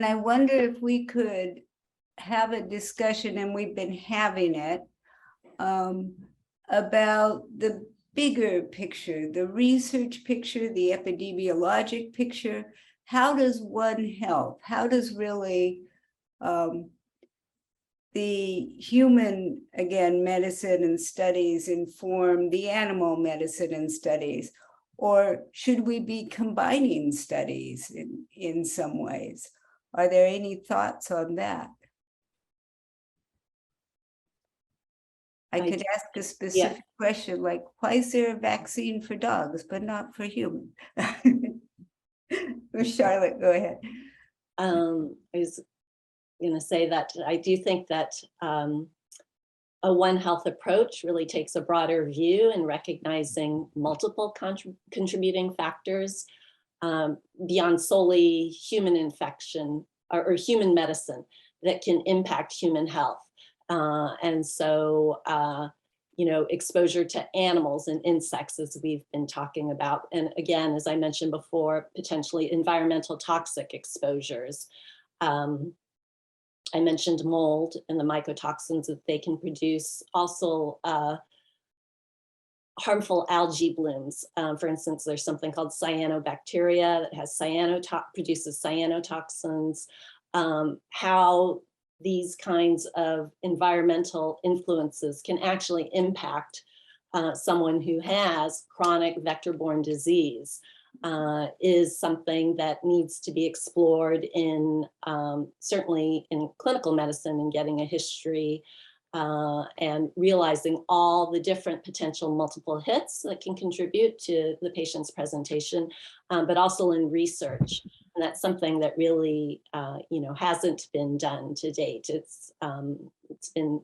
I wonder if we could have a discussion, and we've been having it, about the bigger picture, the research picture, the epidemiologic picture. How does one help? How does really the human, again, medicine and studies inform the animal medicine and studies? Or should we be combining studies in some ways? Are there any thoughts on that? I could ask a specific question, like, why is there a vaccine for dogs, but not for humans? Charlotte, go ahead. I was going to say that I do think that a One Health approach really takes a broader view in recognizing multiple contributing factors beyond solely human infection or human medicine that can impact human health. And so, you know, exposure to animals and insects, as we've been talking about. And again, as I mentioned before, potentially environmental toxic exposures. I mentioned mold and the mycotoxins that they can produce. Also, harmful algae blooms. For instance, there's something called cyanobacteria that has produces cyanotoxins. How these kinds of environmental influences can actually impact someone who has chronic vector-borne disease is something that needs to be explored in certainly in clinical medicine, and getting a history and realizing all the different potential multiple hits that can contribute to the patient's presentation, but also in research. And that's something that really, you know, hasn't been done to date. It's been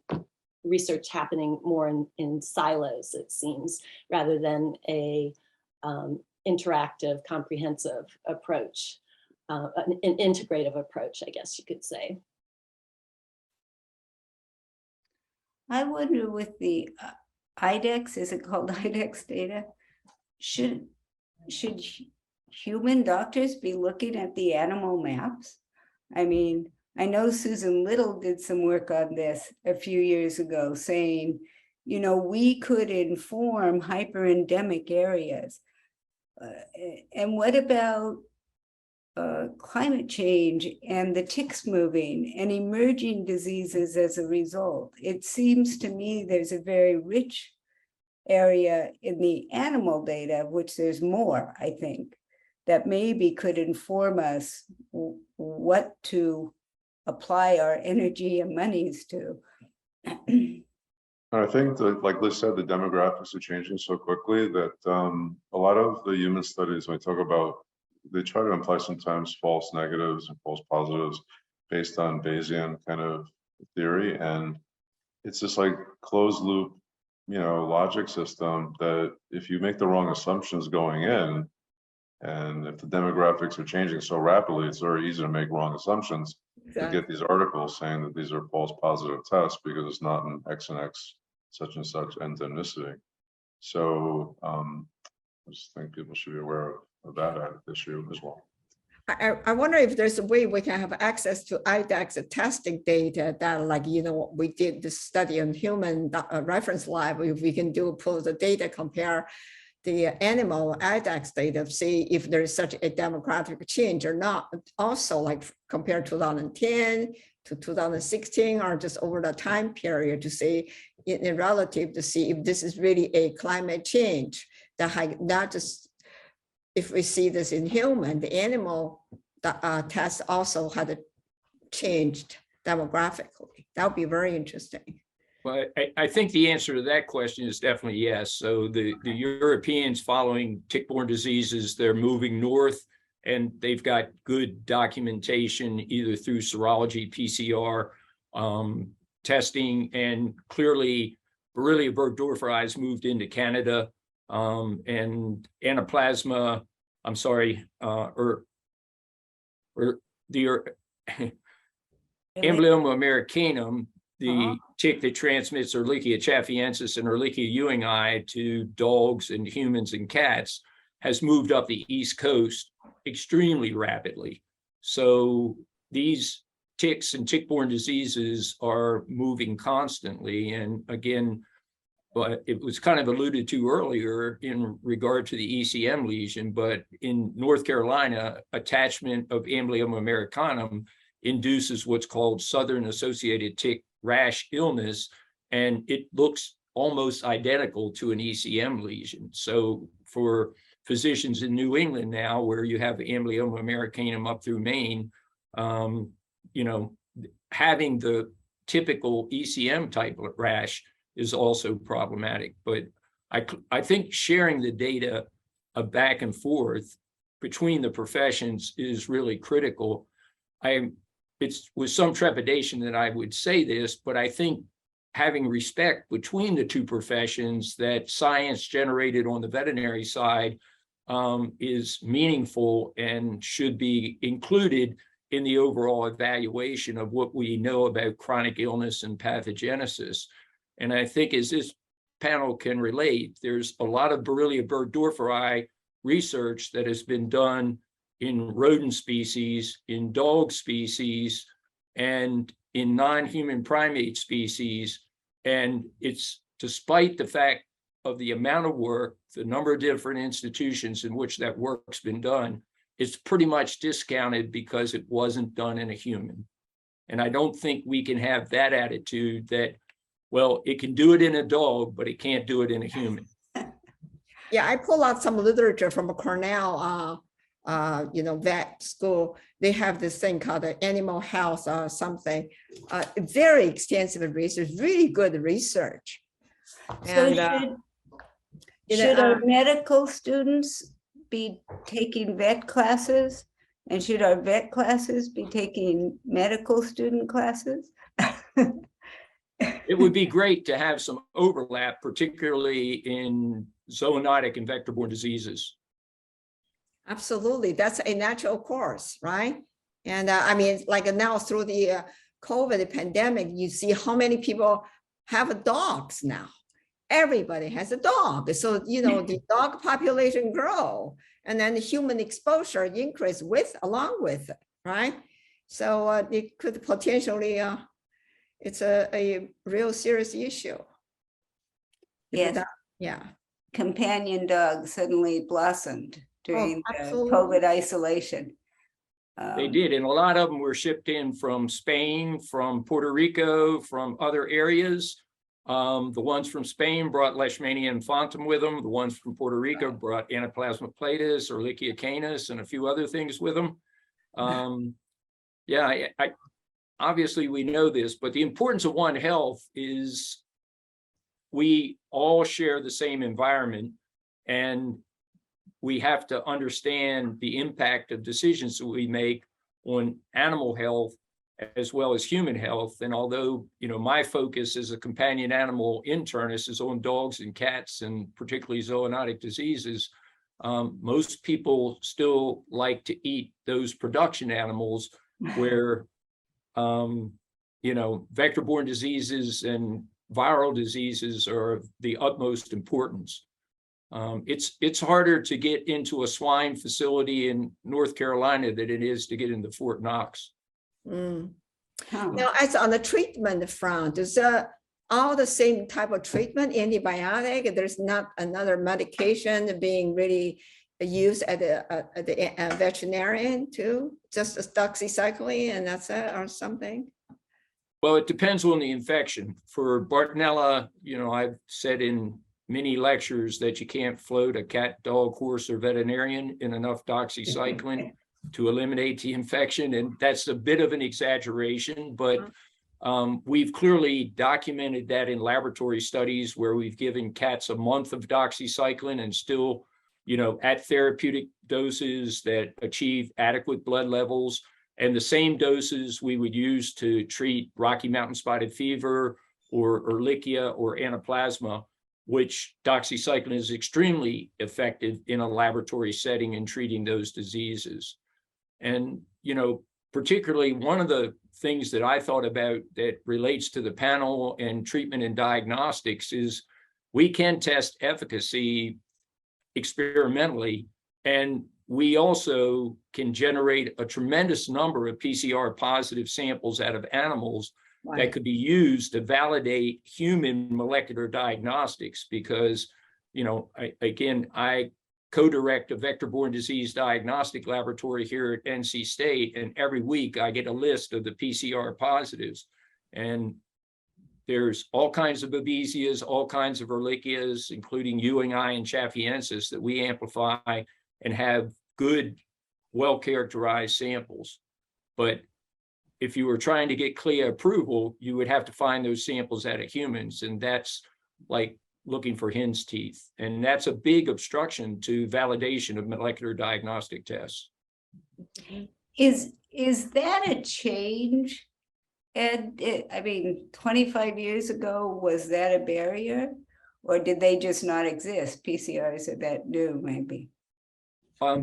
research happening more in silos, it seems, rather than a interactive, comprehensive approach, an integrative approach, I guess you could say. I wonder with the IDEX, is it called IDEX data? Should human doctors be looking at the animal maps? I mean, I know Susan Little did some work on this a few years ago, saying, you know, we could inform hyperendemic areas. And what about climate change and the ticks moving and emerging diseases as a result? It seems to me there's a very rich area in the animal data, of which there's more, I think, that maybe could inform us what to apply our energy and monies to. I think that, like Liz said, the demographics are changing so quickly that a lot of the human studies, when we talk about, they try to imply sometimes false negatives and false positives based on Bayesian kind of theory. And it's just like closed loop, you know, logic system that if you make the wrong assumptions going in, and if the demographics are changing so rapidly, it's very easy to make wrong assumptions. Exactly. To get these articles saying that these are false positive tests because it's not an X and X such and such endemicity. So I just think people should be aware of that issue as well. I wonder if there's a way we can have access to IDEX testing data that, like, you know, we did this study on human reference lab, if we can pull the data, compare the animal IDEX data, see if there is such a demographic change or not. Also, like compare 2010 to 2016, or just over the time period to see in relative to see if this is really a climate change that not just if we see this in human, the animal test also had changed demographically. That would be very interesting. Well, I think the answer to that question is definitely yes. So the Europeans following tick-borne diseases, they're moving north, and they've got good documentation either through serology, PCR, testing, and clearly Borrelia burgdorferi moved into Canada, and anaplasma, I'm sorry, or the Amblyomma americanum, the tick that transmits Ehrlichia chaffiensis and Ehrlichia ewingi to dogs and humans and cats, has moved up the East Coast extremely rapidly. So these ticks and tick-borne diseases are moving constantly. And again, but it was kind of alluded to earlier in regard to the ECM lesion, but in North Carolina, attachment of Amblyomma americanum induces what's called Southern Associated Tick Rash illness, and it looks almost identical to an ECM lesion. So for physicians in New England now, where you have Amblyomma americanum up through Maine, you know, having the typical ECM type of rash is also problematic. But I think sharing the data back and forth between the professions is really critical. It's with some trepidation that I would say this, but I think having respect between the two professions, that science generated on the veterinary side is meaningful and should be included in the overall evaluation of what we know about chronic illness and pathogenesis. And I think, as this panel can relate, there's a lot of Borrelia burgdorferi research that has been done in rodent species, in dog species, and in non-human primate species. And it's despite the fact of the amount of work, the number of different institutions in which that work's been done, it's pretty much discounted because it wasn't done in a human. And I don't think we can have that attitude that, well, it can do it in a dog, but it can't do it in a human. Yeah, I pull out some literature from a Cornell, vet school. They have this thing called the animal health or something. Very extensive research, really good research. So And, should our medical students be taking vet classes? And should our vet classes be taking medical student classes? It would be great to have some overlap, particularly in zoonotic and vector-borne diseases. Absolutely, that's a natural course, right? And I mean, like now through the COVID pandemic, you see how many people have dogs now. Everybody has a dog. So, the dog population grow, and then the human exposure increase along with it, right? So it could potentially, it's a real serious issue. Yes. Yeah. Companion dogs suddenly blossomed during the absolutely. COVID isolation. They did, and a lot of them were shipped in from Spain, from Puerto Rico, from other areas. The ones from Spain brought Leishmania infantum with them. The ones from Puerto Rico brought Anaplasma platus or Ehrlichia canis and a few other things with them. Yeah, I obviously we know this, but the importance of One Health is we all share the same environment, and we have to understand the impact of decisions that we make on animal health as well as human health. And although, my focus as a companion animal internist is on dogs and cats and particularly zoonotic diseases, most people still like to eat those production animals where, vector-borne diseases and viral diseases are of the utmost importance. It's harder to get into a swine facility in North Carolina than it is to get into Fort Knox. Now, as on the treatment front, is all the same type of treatment, antibiotic? There's not another medication being really used at the veterinarian too? Just a doxycycline and that's it, or something? Well, it depends on the infection. For Bartonella, I've said in many lectures that you can't float a cat, dog, horse, or veterinarian in enough doxycycline to eliminate the infection. And that's a bit of an exaggeration, but we've clearly documented that in laboratory studies where we've given cats a month of doxycycline and still, at therapeutic doses that achieve adequate blood levels, and the same doses we would use to treat Rocky Mountain spotted fever or Ehrlichia or Anaplasma, which doxycycline is extremely effective in a laboratory setting in treating those diseases. And, particularly one of the things that I thought about that relates to the panel and treatment and diagnostics is we can test efficacy experimentally, and we also can generate a tremendous number of PCR positive samples out of animals that could be used to validate human molecular diagnostics, because, you know, I co-direct a vector-borne disease diagnostic laboratory here at NC State, and every week I get a list of the PCR positives. And there's all kinds of Babesias, all kinds of Ehrlichias, including Ewingi and Chaffiensis, that we amplify and have good, well-characterized samples. But if you were trying to get CLIA approval, you would have to find those samples out of humans, and that's like looking for hen's teeth. And that's a big obstruction to validation of molecular diagnostic tests. Is that a change? And I mean, 25 years ago, was that a barrier? Or did they just not exist? PCRs are that new, maybe?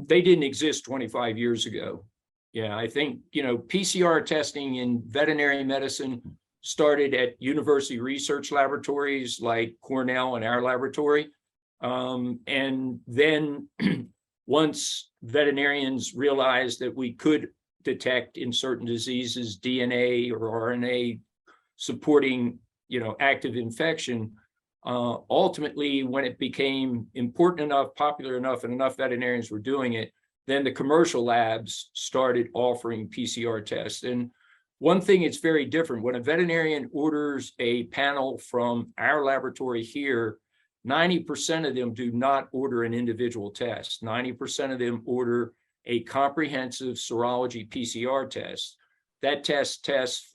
They didn't exist 25 years ago. Yeah, I think, you know, PCR testing in veterinary medicine started at university research laboratories like Cornell and our laboratory. And then once veterinarians realized that we could detect in certain diseases DNA or RNA supporting, you know, active infection, ultimately, when it became important enough, popular enough, and enough veterinarians were doing it, then the commercial labs started offering PCR tests. And one thing, it's very different. When a veterinarian orders a panel from our laboratory here, 90% of them do not order an individual test. 90% of them order a comprehensive serology PCR test. That test tests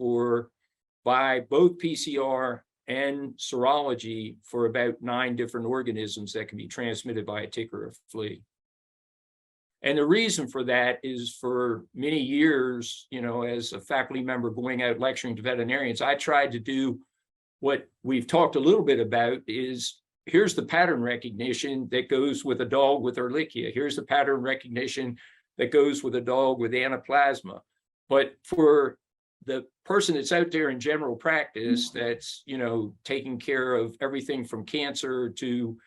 by both PCR and serology for about 9 different organisms that can be transmitted by a tick or a flea. And the reason for that is, for many years, you know, as a faculty member going out lecturing to veterinarians, I tried to do what we've talked a little bit about is, here's the pattern recognition that goes with a dog with Ehrlichia. Here's the pattern recognition that goes with a dog with anaplasma. But for the person that's out there in general practice, that's, you know, taking care of everything from cancer to,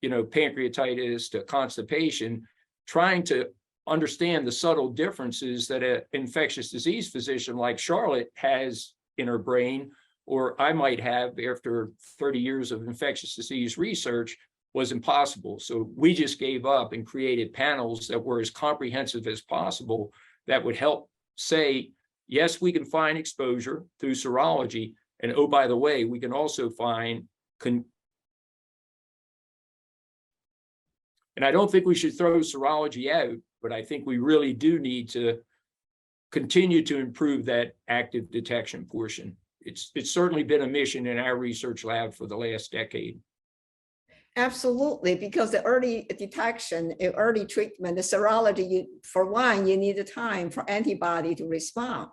you know, pancreatitis to constipation, trying to understand the subtle differences that an infectious disease physician like Charlotte has in her brain, or I might have after 30 years of infectious disease research, was impossible. So we just gave up and created panels that were as comprehensive as possible that would help say, yes, we can find exposure through serology. And oh, by the way, we can also find and I don't think we should throw serology out, but I think we really do need to continue to improve that active detection portion. It's certainly been a mission in our research lab for the last decade. Absolutely, because the early detection, early treatment, the serology, for one, you need the time for antibody to respond.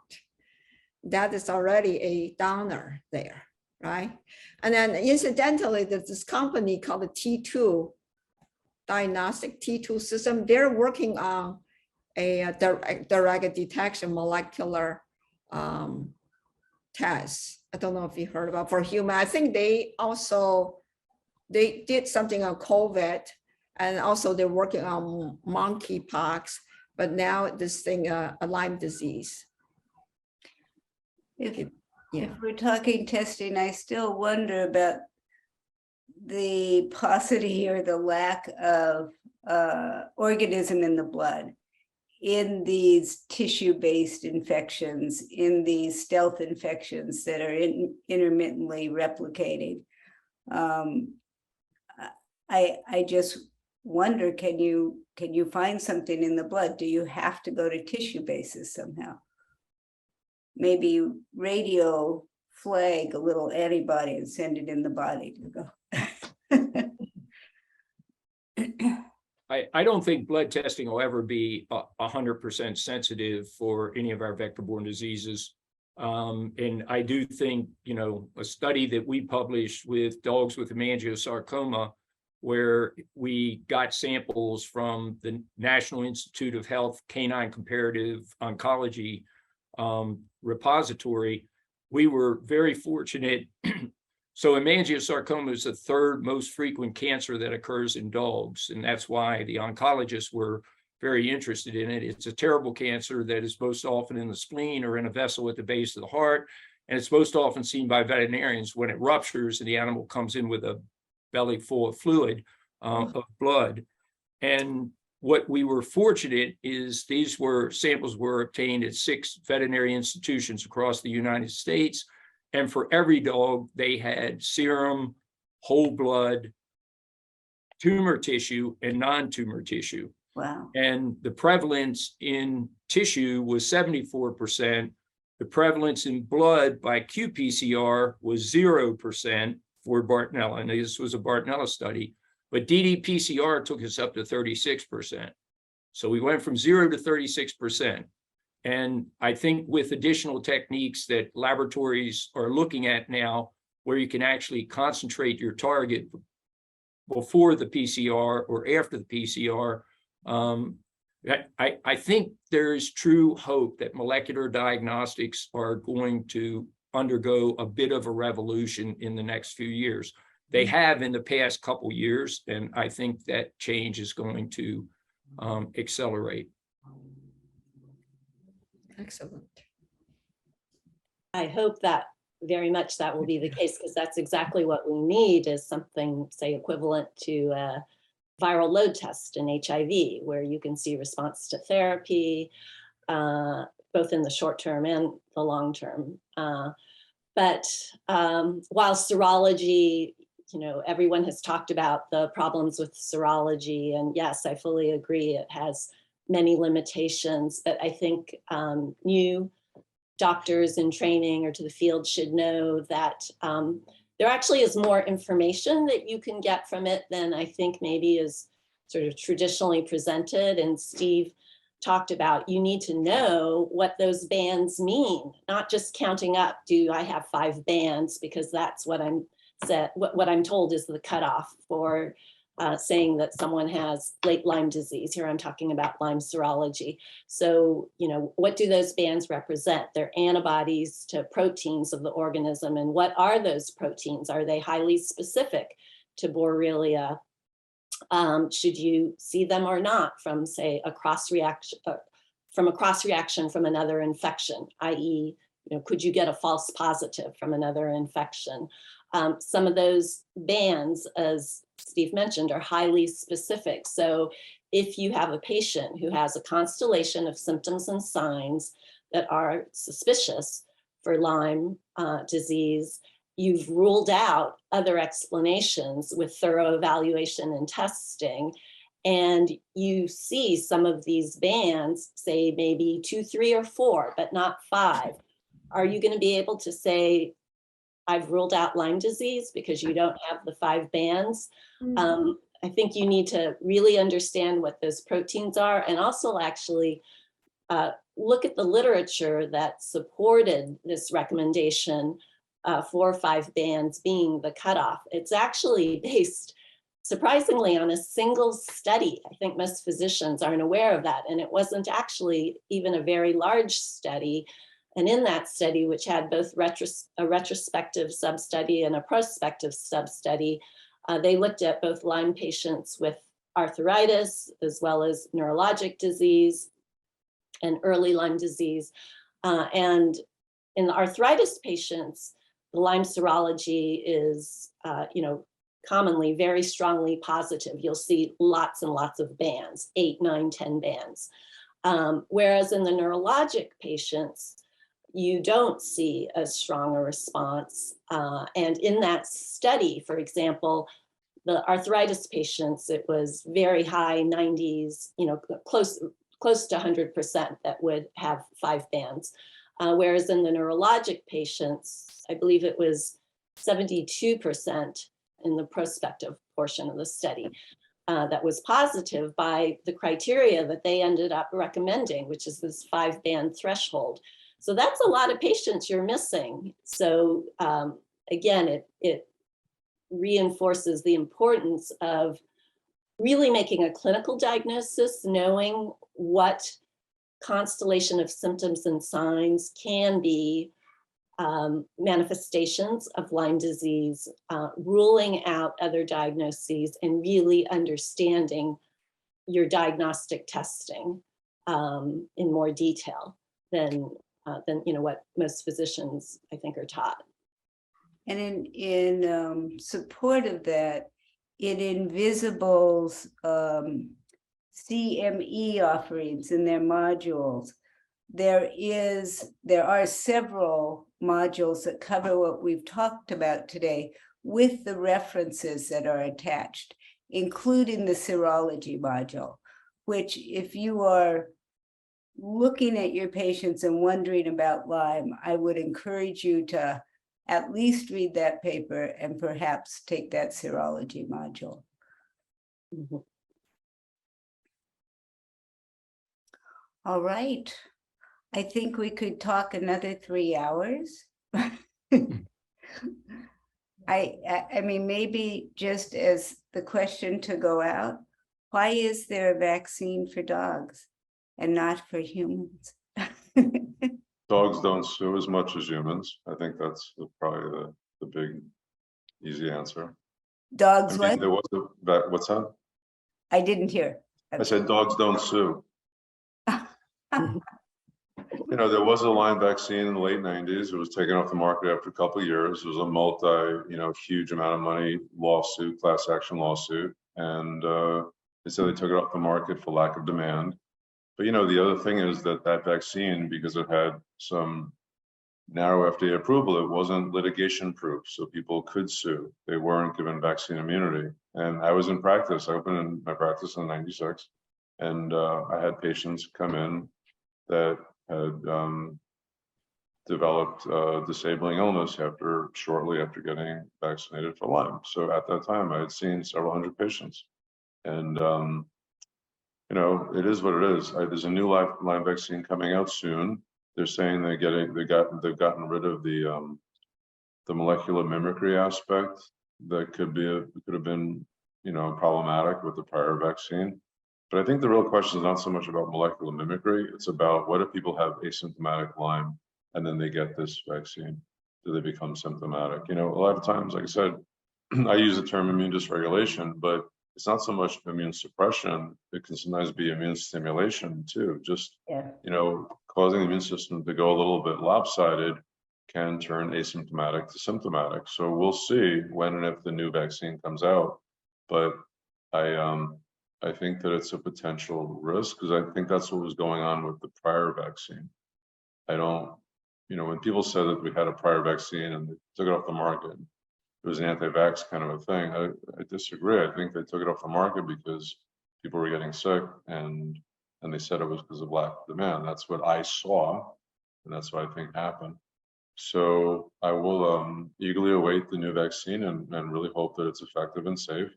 That is already a downer there, right? And then incidentally, there's this company called the T2 diagnostic T2 system. They're working on a direct detection molecular test. I don't know if you heard about for human. I think they did something on COVID, and also they're working on monkeypox, but now this thing, a Lyme disease. If we're talking testing, I still wonder about the paucity or the lack of organism in the blood in these tissue-based infections, in these stealth infections that are intermittently replicating. I just wonder, can you find something in the blood? Do you have to go to tissue bases somehow? Maybe radio flag a little antibody and send it in the body to go. I don't think blood testing will ever be 100% sensitive for any of our vector-borne diseases. And I do think, you know, a study that we published with dogs with hemangiosarcoma, where we got samples from the National Institute of Health Canine Comparative Oncology repository, we were very fortunate. So hemangiosarcoma is the 3rd most frequent cancer that occurs in dogs. And that's why the oncologists were very interested in it. It's a terrible cancer that is most often in the spleen or in a vessel at the base of the heart. And it's most often seen by veterinarians when it ruptures and the animal comes in with a belly full of fluid, of blood. And what we were fortunate is these samples were obtained at 6 veterinary institutions across the United States. And for every dog, they had serum, whole blood, tumor tissue, and non-tumor tissue. Wow. And the prevalence in tissue was 74%. The prevalence in blood by qPCR was 0% for Bartonella. And this was a Bartonella study, but ddPCR took us up to 36%. So we went from 0 to 36%. And I think with additional techniques that laboratories are looking at now, where you can actually concentrate your target before the PCR or after the PCR, I think there's true hope that molecular diagnostics are going to undergo a bit of a revolution in the next few years. They have in the past couple years, and I think that change is going to accelerate. Excellent. I hope that very much that will be the case, because that's exactly what we need, is something, say, equivalent to a viral load test in HIV, where you can see response to therapy, both in the short term and the long term. But while serology, everyone has talked about the problems with serology, and yes, I fully agree, it has many limitations, but I think new doctors in training or to the field should know that there actually is more information that you can get from it than I think maybe is sort of traditionally presented. And Steve talked about, you need to know what those bands mean, not just counting up, do I have 5 bands, because that's what what I'm told is the cutoff for saying that someone has late Lyme disease. Here I'm talking about Lyme serology. So, what do those bands represent? They're antibodies to proteins of the organism. And what are those proteins? Are they highly specific to Borrelia? Should you see them or not from, say, a cross reaction from another infection, i.e., could you get a false positive from another infection? Some of those bands, as Steve mentioned, are highly specific. So if you have a patient who has a constellation of symptoms and signs that are suspicious for Lyme disease, you've ruled out other explanations with thorough evaluation and testing, and you see some of these bands, say maybe 2, 3, or 4, but not 5. Are you going to be able to say, I've ruled out Lyme disease because you don't have the 5 bands? I think you need to really understand what those proteins are, and also actually look at the literature that supported this recommendation for 5 bands being the cutoff. It's actually based, surprisingly, on a single study. I think most physicians aren't aware of that, and it wasn't actually even a very large study. And in that study, which had both a retrospective sub-study and a prospective sub-study, they looked at both Lyme patients with arthritis as well as neurologic disease and early Lyme disease. And in the arthritis patients, the Lyme serology is, commonly very strongly positive. You'll see lots and lots of bands, 8, 9, 10 bands. Whereas in the neurologic patients, you don't see as strong a response. And in that study, for example, the arthritis patients, it was very high 90s, close to 100% that would have 5 bands. Whereas in the neurologic patients, I believe it was 72% in the prospective portion of the study that was positive by the criteria that they ended up recommending, which is this 5-band threshold. So that's a lot of patients you're missing. So again, it reinforces the importance of really making a clinical diagnosis, knowing what constellation of symptoms and signs can be manifestations of Lyme disease, ruling out other diagnoses, and really understanding your diagnostic testing in more detail than what most physicians, I think, are taught. And in support of that, it invisibles CME offerings in their modules. There are several modules that cover what we've talked about today with the references that are attached, including the serology module, which if you are looking at your patients and wondering about Lyme, I would encourage you to at least read that paper and perhaps take that serology module. Mm-hmm. All right. I think we could talk another 3 hours. I mean, maybe just as the question to go out, why is there a vaccine for dogs and not for humans? Dogs don't sue as much as humans. I think that's probably the big, easy answer. Dogs, I mean, what? there was what's that? I didn't hear. I said dogs don't sue. You know, there was a Lyme vaccine in the late 90s. It was taken off the market after a couple of years. It was a huge amount of money lawsuit, class action lawsuit. And they said they took it off the market for lack of demand. But, you know, the other thing is that vaccine, because it had some narrow FDA approval, it wasn't litigation proof. So people could sue. They weren't given vaccine immunity. And I was in practice. I opened in my practice in '96. And I had patients come in that had developed disabling illness shortly after getting vaccinated for Lyme. So at that time, I had seen several hundred patients, and you know, it is what it is. There's a new Lyme vaccine coming out soon. They're saying they've gotten rid of the molecular mimicry aspect that could have been, you know, problematic with the prior vaccine. But I think the real question is not so much about molecular mimicry. It's about what if people have asymptomatic Lyme and then they get this vaccine? Do they become symptomatic? You know, a lot of times, like I said, I use the term immune dysregulation, but it's not so much immune suppression. It can sometimes be immune stimulation too. Just, you know, causing the immune system to go a little bit lopsided can turn asymptomatic to symptomatic. So we'll see when and if the new vaccine comes out. But I think that it's a potential risk because I think that's what was going on with the prior vaccine. I don't, you know, when people said that we had a prior vaccine and they took it off the market, it was an anti-vax kind of a thing. I disagree. I think they took it off the market because people were getting sick and they said it was because of lack of demand. That's what I saw, and that's what I think happened. So I will eagerly await the new vaccine and really hope that it's effective and safe.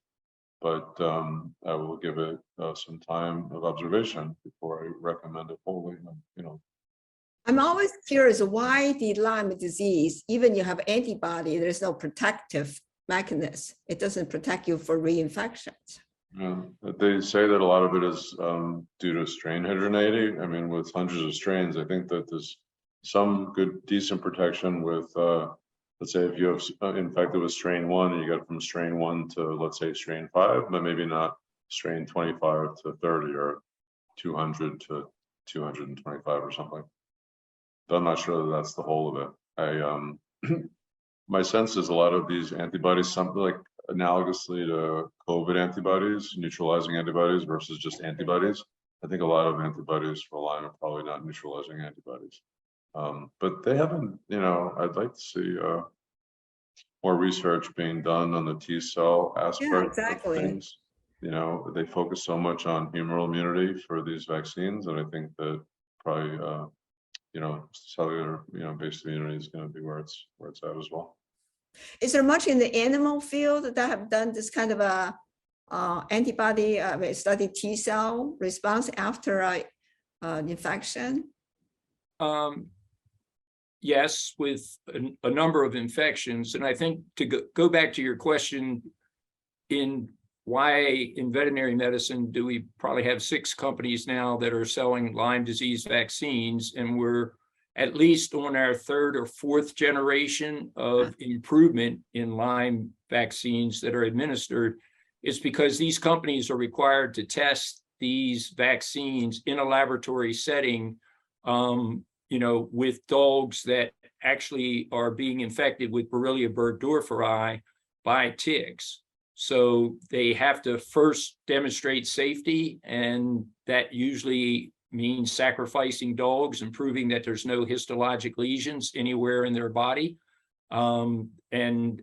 But I will give it some time of observation before I recommend it wholly. You know, I'm always curious why the Lyme disease, even you have antibody, there's no protective mechanism. It doesn't protect you for reinfections. Yeah, they say that a lot of it is due to strain heterogeneity. I mean, with hundreds of strains, I think that there's some good, decent protection with, let's say if you have infected with strain 1 and you got from strain 1 to, let's say, strain 5, but maybe not strain 25 to 30 or 200 to 225 or something. But I'm not sure that that's the whole of it. My sense is a lot of these antibodies, something like analogously to COVID antibodies, neutralizing antibodies versus just antibodies. I think a lot of antibodies for Lyme are probably not neutralizing antibodies. But they haven't, you know, I'd like to see more research being done on the T cell aspect of things. You know, they focus so much on humoral immunity for these vaccines, and I think that probably, you know, cellular, you know, based immunity is going to be where it's at as well. Is there much in the animal field that have done this kind of a antibody study T cell response after infection? Yes, with a number of infections. And I think to go back to your question in why in veterinary medicine do we probably have 6 companies now that are selling Lyme disease vaccines, and we're at least on our 3rd or 4th generation of improvement in Lyme vaccines that are administered, is because these companies are required to test these vaccines in a laboratory setting, with dogs that actually are being infected with Borrelia burgdorferi by ticks. So they have to first demonstrate safety, and that usually means sacrificing dogs and proving that there's no histologic lesions anywhere in their body, and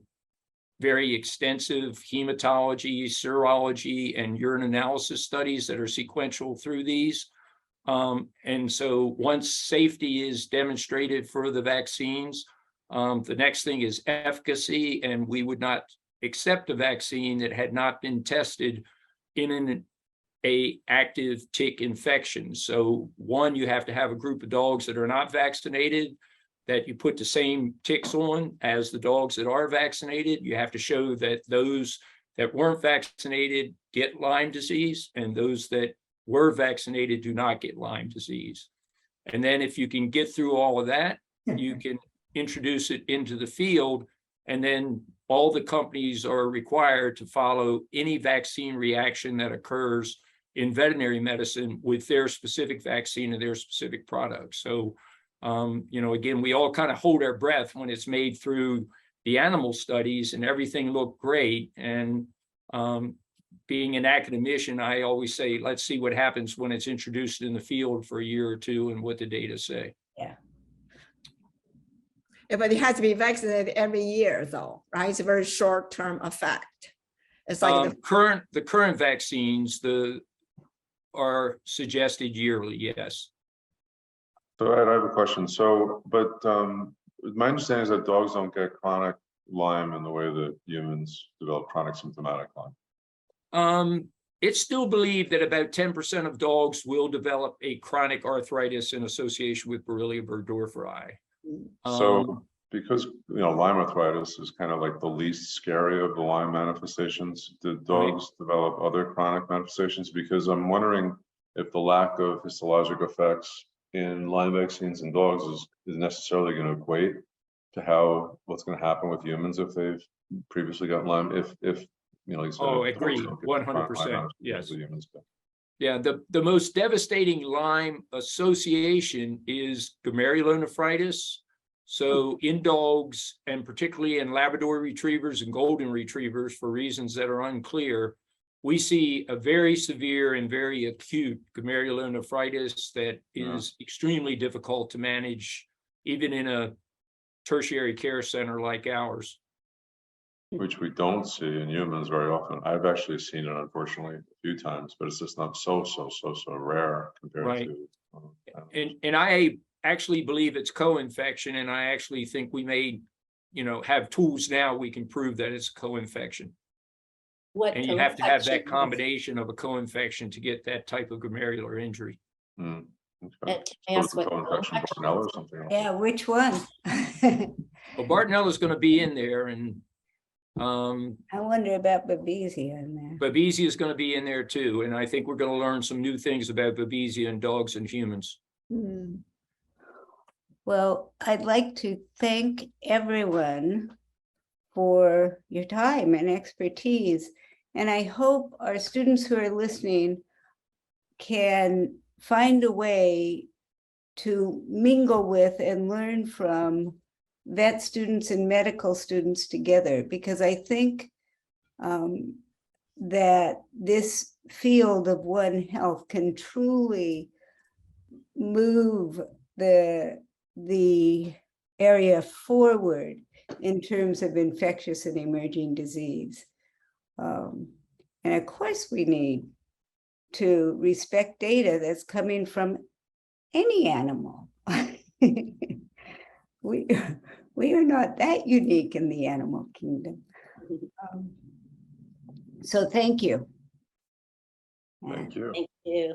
very extensive hematology, serology, and urine analysis studies that are sequential through these. And so once safety is demonstrated for the vaccines, the next thing is efficacy, and we would not accept a vaccine that had not been tested in an active tick infection. So one, you have to have a group of dogs that are not vaccinated, that you put the same ticks on as the dogs that are vaccinated. You have to show that those that weren't vaccinated get Lyme disease, and those that were vaccinated do not get Lyme disease. And then if you can get through all of that, you can introduce it into the field, and then all the companies are required to follow any vaccine reaction that occurs in veterinary medicine with their specific vaccine and their specific product. So, again, we all kind of hold our breath when it's made through the animal studies and everything looked great. And being an academician, I always say, let's see what happens when it's introduced in the field for a year or two and what the data say. Yeah. Yeah, but it has to be vaccinated every year, though, right? It's a very short-term effect. It's like the current vaccines are suggested yearly, yes. So I have a question. So, but my understanding is that dogs don't get chronic Lyme in the way that humans develop chronic symptomatic Lyme. It's still believed that about 10% of dogs will develop a chronic arthritis in association with Borrelia burgdorferi. So because, Lyme arthritis is kind of like the least scary of the Lyme manifestations, did dogs develop other chronic manifestations? Because I'm wondering if the lack of histologic effects in Lyme vaccines in dogs is necessarily going to equate to what's going to happen with humans if they've previously gotten Lyme, if like said, agreed, 100%, yes. Humans. Yeah, the most devastating Lyme association is glomerulonephritis. So in dogs, and particularly in Labrador retrievers and golden retrievers, for reasons that are unclear, we see a very severe and very acute glomerulonephritis that is extremely difficult to manage, even in a tertiary care center like ours. Which we don't see in humans very often. I've actually seen it, unfortunately, a few times, but it's just not so rare compared to. And I actually believe it's co-infection, and I actually think we may, have tools now we can prove that it's co-infection. And you have to have that combination of a co-infection to get that type of glomerular injury. Okay. Can I ask what Bartonella or something else? Yeah, which one? Well, Bartonella is going to be in there, and I wonder about Babesia in there. Babesia is going to be in there too, and I think we're going to learn some new things about Babesia in dogs and humans. Well, I'd like to thank everyone for your time and expertise. And I hope our students who are listening can find a way to mingle with and learn from vet students and medical students together, because I think that this field of One Health can truly move the area forward in terms of infectious and emerging disease. And of course, we need to respect data that's coming from any animal. We are not that unique in the animal kingdom. So thank you. Thank you. Thank you.